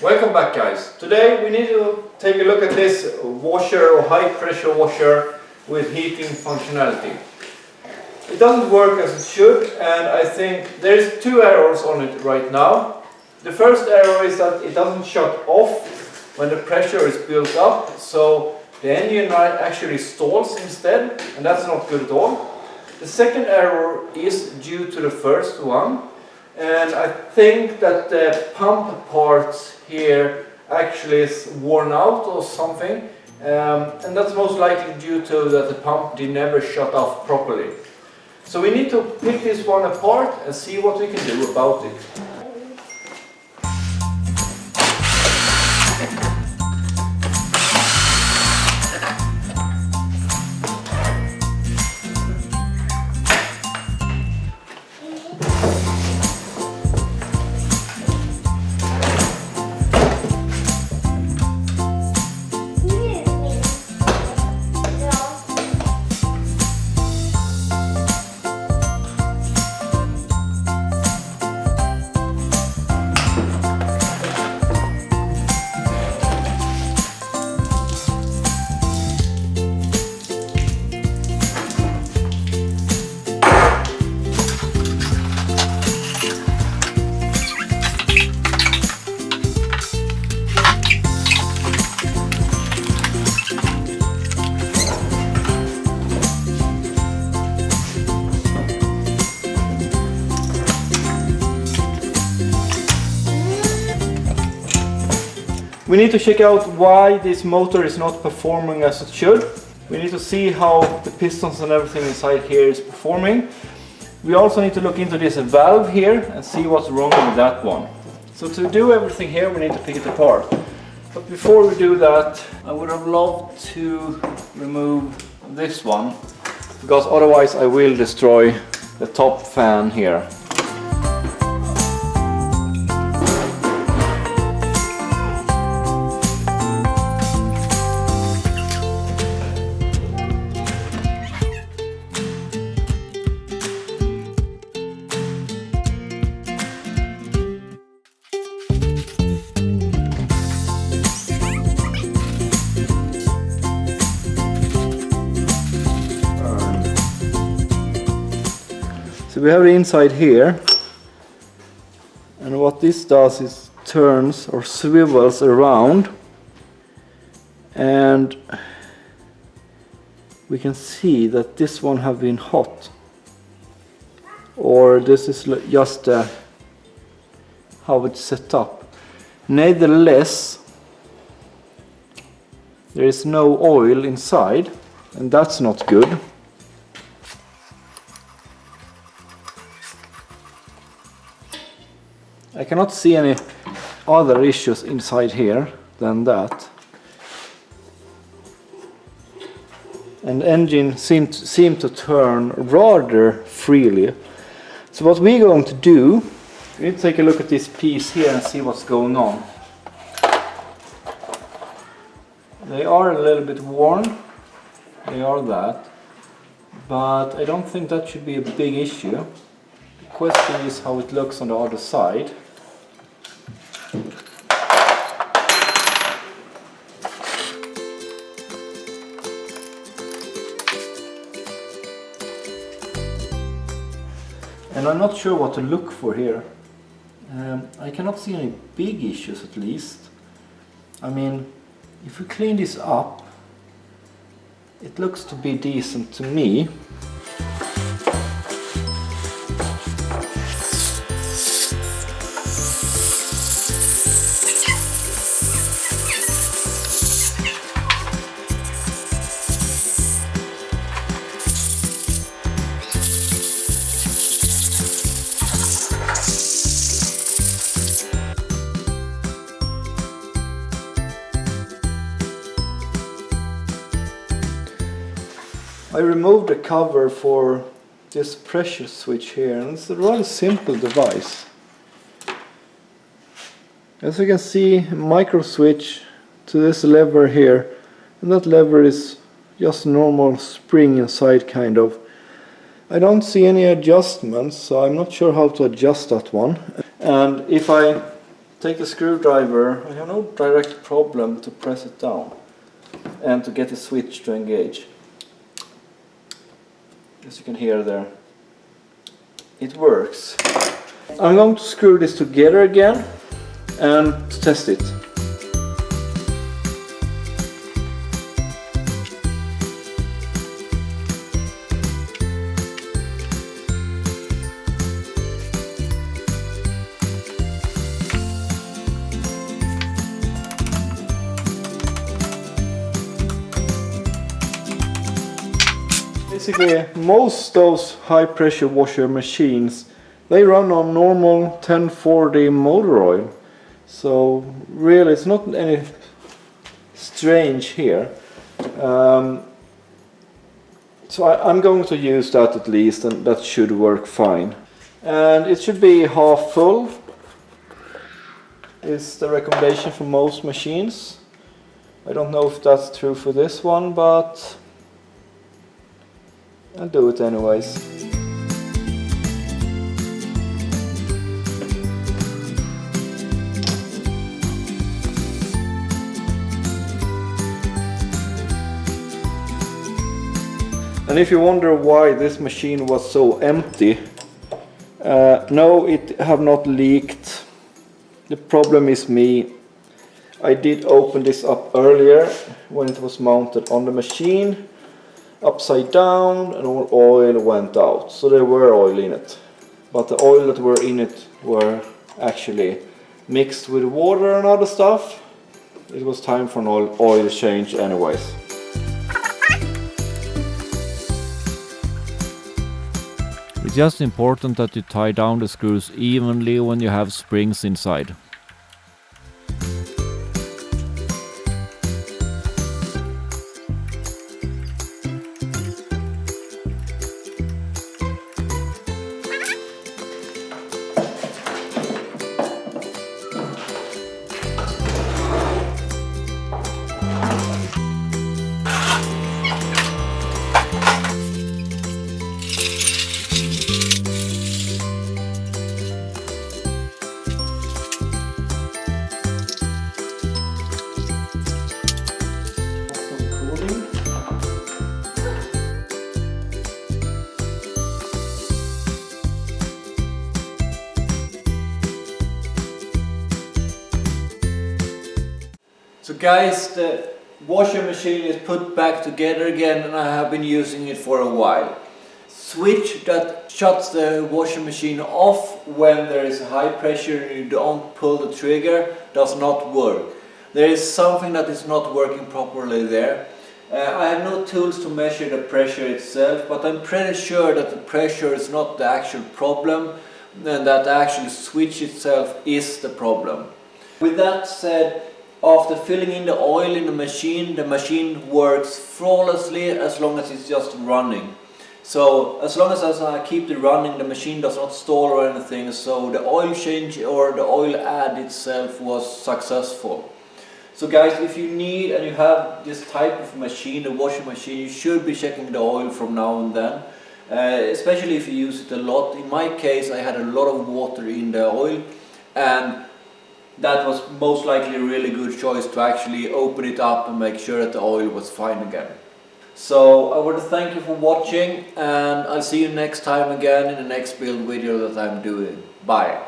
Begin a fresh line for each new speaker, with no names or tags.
Welcome back, guys. Today we need to take a look at this washer or high pressure washer with heating functionality. It doesn't work as it should, and I think there's two errors on it right now. The first error is that it doesn't shut off when the pressure is built up, so the engine actually stalls instead, and that's not good at all. The second error is due to the first one, and I think that the pump parts here actually is worn out or something, and that's most likely due to that the pump did never shut off properly. So we need to pick this one apart and see what we can do about it. We need to check out why this motor is not performing as it should. We need to see how the pistons and everything inside here is performing. We also need to look into this valve here and see what's wrong with that one. So to do everything here, we need to pick it apart. But before we do that, I would have loved to remove this one, because otherwise I will destroy the top fan here. So we have the inside here, and what this does is turns or swivels around, and we can see that this one have been hot, or this is just how it's set up. Nevertheless, there is no oil inside, and that's not good. I cannot see any other issues inside here than that. And the engine seem to turn rather freely. So what we're going to do, we need to take a look at this piece here and see what's going on. They are a little bit worn, they are that, but I don't think that should be a big issue. The question is how it looks on the other side. And I'm not sure what to look for here. I cannot see any big issues, at least. I mean, if we clean this up, it looks to be decent to me. I removed the cover for this pressure switch here, and it's a rather simple device. As you can see, a micro switch to this lever here, and that lever is just normal spring inside kind of. I don't see any adjustments, so I'm not sure how to adjust that one. And if I take the screwdriver. I have no direct problem to press it down and to get the switch to engage. As you can hear there, it works. I'm going to screw this together again and test it. Basically, most those high pressure washer machines, they run on normal 1040 motor oil. So really it's not any strange here. So I'm going to use that at least, and that should work fine. And it should be half full, is the recommendation for most machines. I don't know if that's true for this one, but I'll do it anyways. And if you wonder why this machine was so empty, no, it have not leaked. The problem is me. I did open this up earlier when it was mounted on the machine, upside down, and all oil went out. So there were oil in it, but the oil that were in it were actually mixed with water and other stuff. It was time for an oil change anyways.
It's just important that you tie down the screws evenly when you have springs inside.
So guys, the washer machine is put back together again, and I have been using it for a while. Switch that shuts the washer machine off when there is high pressure and you don't pull the trigger does not work. There is something that is not working properly there. I have no tools to measure the pressure itself, but I'm pretty sure that the pressure is not the actual problem, and that the actual switch itself is the problem. With that said, after filling in the oil in the machine works flawlessly as long as it's just running. So as long as I keep it running, the machine does not stall or anything, so the oil change or the oil add itself was successful. So guys, if you need and you have this type of machine, the washing machine, you should be checking the oil from now and then. Especially if you use it a lot. In my case, I had a lot of water in the oil, and that was most likely a really good choice to actually open it up and make sure that the oil was fine again. So I want to thank you for watching, and I'll see you next time again in the next build video that I'm doing. Bye!